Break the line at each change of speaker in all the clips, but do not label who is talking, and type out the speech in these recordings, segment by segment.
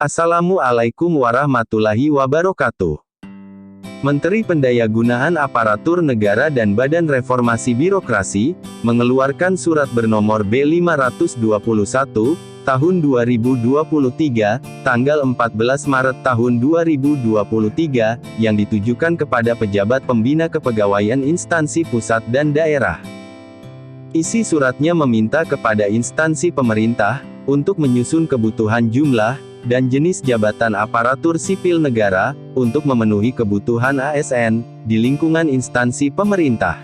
Assalamualaikum warahmatullahi wabarakatuh. Menteri Pendayagunaan Aparatur Negara dan Badan Reformasi Birokrasi, mengeluarkan surat bernomor B521, tahun 2023, tanggal 14 Maret tahun 2023, yang ditujukan kepada pejabat pembina kepegawaian instansi pusat dan daerah. Isi suratnya meminta kepada instansi pemerintah, untuk menyusun kebutuhan jumlah, dan jenis jabatan aparatur sipil negara, untuk memenuhi kebutuhan ASN, di lingkungan instansi pemerintah.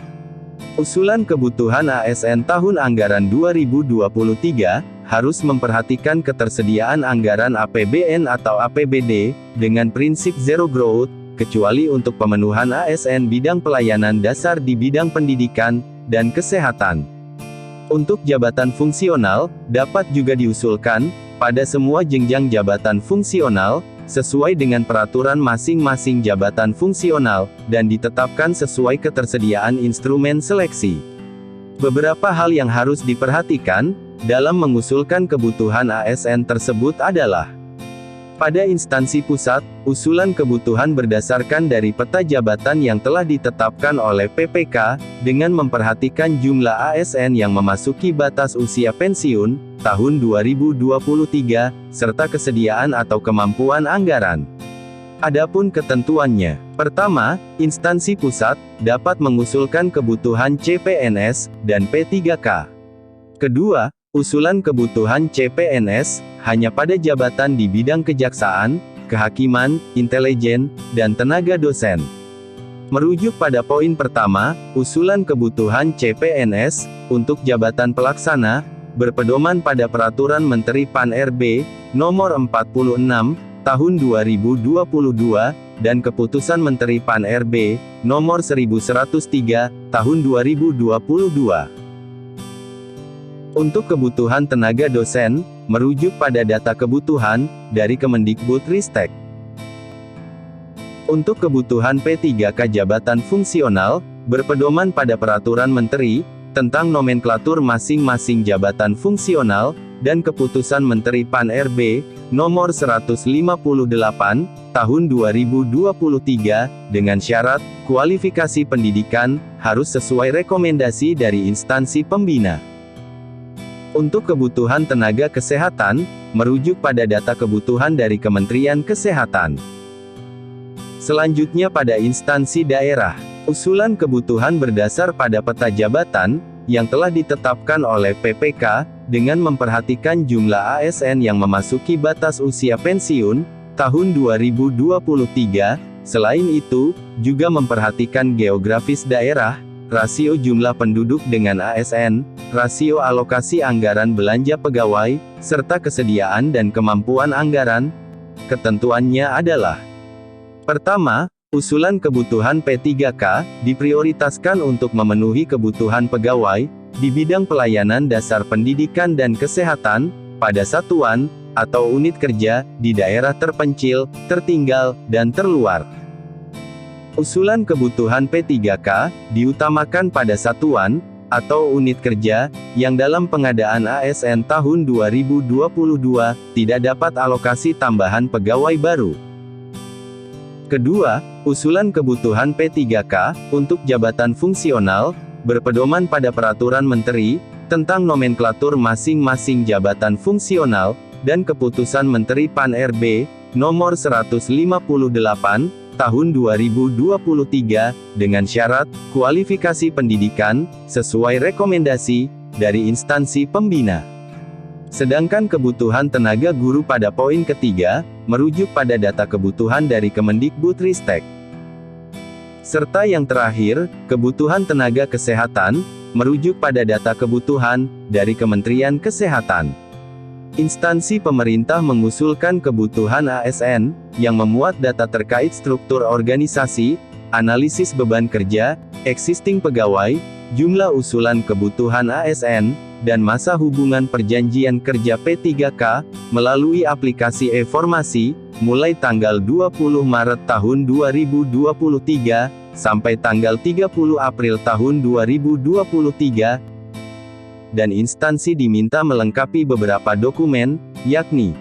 Usulan kebutuhan ASN tahun anggaran 2023, harus memperhatikan ketersediaan anggaran APBN atau APBD, dengan prinsip zero growth, kecuali untuk pemenuhan ASN bidang pelayanan dasar di bidang pendidikan, dan kesehatan. Untuk jabatan fungsional, dapat juga diusulkan, pada semua jenjang jabatan fungsional, sesuai dengan peraturan masing-masing jabatan fungsional, dan ditetapkan sesuai ketersediaan instrumen seleksi. Beberapa hal yang harus diperhatikan, dalam mengusulkan kebutuhan ASN tersebut adalah: pada instansi pusat, usulan kebutuhan berdasarkan dari peta jabatan yang telah ditetapkan oleh PPK, dengan memperhatikan jumlah ASN yang memasuki batas usia pensiun, tahun 2023, serta kesediaan atau kemampuan anggaran. Adapun ketentuannya, pertama, instansi pusat, dapat mengusulkan kebutuhan CPNS, dan P3K. Kedua, usulan kebutuhan CPNS, hanya pada jabatan di bidang kejaksaan, kehakiman, intelijen, dan tenaga dosen. Merujuk pada poin pertama, usulan kebutuhan CPNS, untuk jabatan pelaksana, berpedoman pada Peraturan Menteri Pan-RB, Nomor 46, Tahun 2022, dan Keputusan Menteri Pan-RB, Nomor 1103, Tahun 2022. Untuk kebutuhan tenaga dosen, merujuk pada data kebutuhan, dari Kemendikbudristek. Untuk kebutuhan P3K jabatan fungsional, berpedoman pada Peraturan Menteri, tentang nomenklatur masing-masing jabatan fungsional, dan Keputusan Menteri Pan-RB, Nomor 158, Tahun 2023, dengan syarat, kualifikasi pendidikan, harus sesuai rekomendasi dari instansi pembina. Untuk kebutuhan tenaga kesehatan, merujuk pada data kebutuhan dari Kementerian Kesehatan. Selanjutnya pada instansi daerah, usulan kebutuhan berdasar pada peta jabatan, yang telah ditetapkan oleh PPK, dengan memperhatikan jumlah ASN yang memasuki batas usia pensiun, tahun 2023, selain itu, juga memperhatikan geografis daerah, rasio jumlah penduduk dengan ASN, rasio alokasi anggaran belanja pegawai, serta kesediaan dan kemampuan anggaran. Ketentuannya adalah: pertama, usulan kebutuhan P3K, diprioritaskan untuk memenuhi kebutuhan pegawai, di bidang pelayanan dasar pendidikan dan kesehatan, pada satuan, atau unit kerja, di daerah terpencil, tertinggal, dan terluar. Usulan kebutuhan P3K, diutamakan pada satuan, atau unit kerja, yang dalam pengadaan ASN tahun 2022, tidak dapat alokasi tambahan pegawai baru. Kedua, usulan kebutuhan P3K, untuk jabatan fungsional, berpedoman pada Peraturan Menteri, tentang nomenklatur masing-masing jabatan fungsional, dan Keputusan Menteri Pan-RB, Nomor 158, Tahun 2023, dengan syarat, kualifikasi pendidikan, sesuai rekomendasi, dari instansi pembina. Sedangkan kebutuhan tenaga guru pada poin ketiga, merujuk pada data kebutuhan dari Kemendikbudristek. Serta yang terakhir, kebutuhan tenaga kesehatan, merujuk pada data kebutuhan, dari Kementerian Kesehatan. Instansi pemerintah mengusulkan kebutuhan ASN, yang memuat data terkait struktur organisasi, analisis beban kerja, existing pegawai, jumlah usulan kebutuhan ASN, dan masa hubungan perjanjian kerja P3K, melalui aplikasi e-formasi, mulai tanggal 20 Maret tahun 2023, sampai tanggal 30 April tahun 2023, dan instansi diminta melengkapi beberapa dokumen, yakni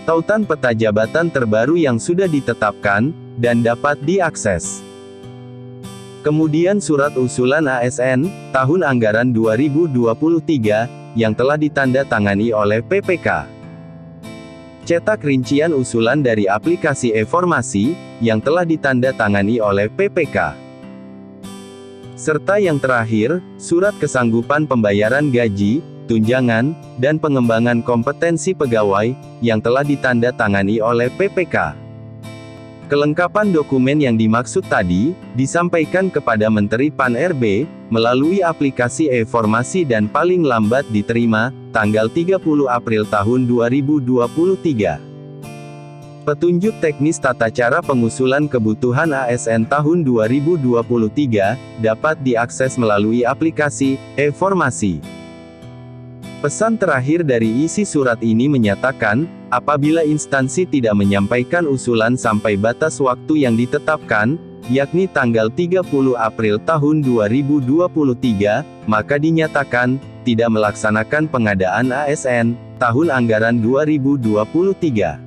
Tautan peta jabatan terbaru yang sudah ditetapkan, dan dapat diakses. Kemudian surat usulan ASN, tahun anggaran 2023, yang telah ditandatangani oleh PPK. Cetak rincian usulan dari aplikasi e-formasi, yang telah ditandatangani oleh PPK. Serta yang terakhir, surat kesanggupan pembayaran gaji, tunjangan, dan pengembangan kompetensi pegawai, yang telah ditandatangani oleh PPK. Kelengkapan dokumen yang dimaksud tadi, disampaikan kepada Menteri Pan-RB, melalui aplikasi e-formasi dan paling lambat diterima, tanggal 30 April tahun 2023. Petunjuk teknis tata cara pengusulan kebutuhan ASN tahun 2023, dapat diakses melalui aplikasi e-formasi. Pesan terakhir dari isi surat ini menyatakan, apabila instansi tidak menyampaikan usulan sampai batas waktu yang ditetapkan, yakni tanggal 30 April tahun 2023, maka dinyatakan, tidak melaksanakan pengadaan ASN, tahun anggaran 2023.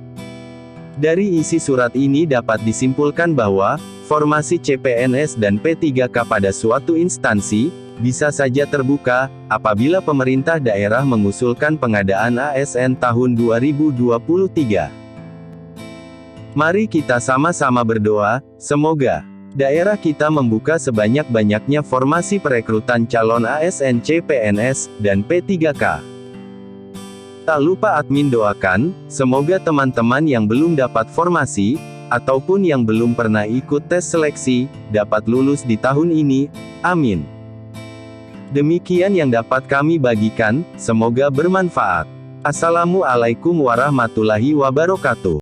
Dari isi surat ini dapat disimpulkan bahwa, formasi CPNS dan P3K pada suatu instansi, bisa saja terbuka, apabila pemerintah daerah mengusulkan pengadaan ASN tahun 2023. Mari kita sama-sama berdoa, semoga daerah kita membuka sebanyak-banyaknya formasi perekrutan calon ASN CPNS, dan P3K. Tak lupa admin doakan, semoga teman-teman yang belum dapat formasi, ataupun yang belum pernah ikut tes seleksi, dapat lulus di tahun ini, amin. Demikian yang dapat kami bagikan, semoga bermanfaat. Assalamualaikum warahmatullahi wabarakatuh.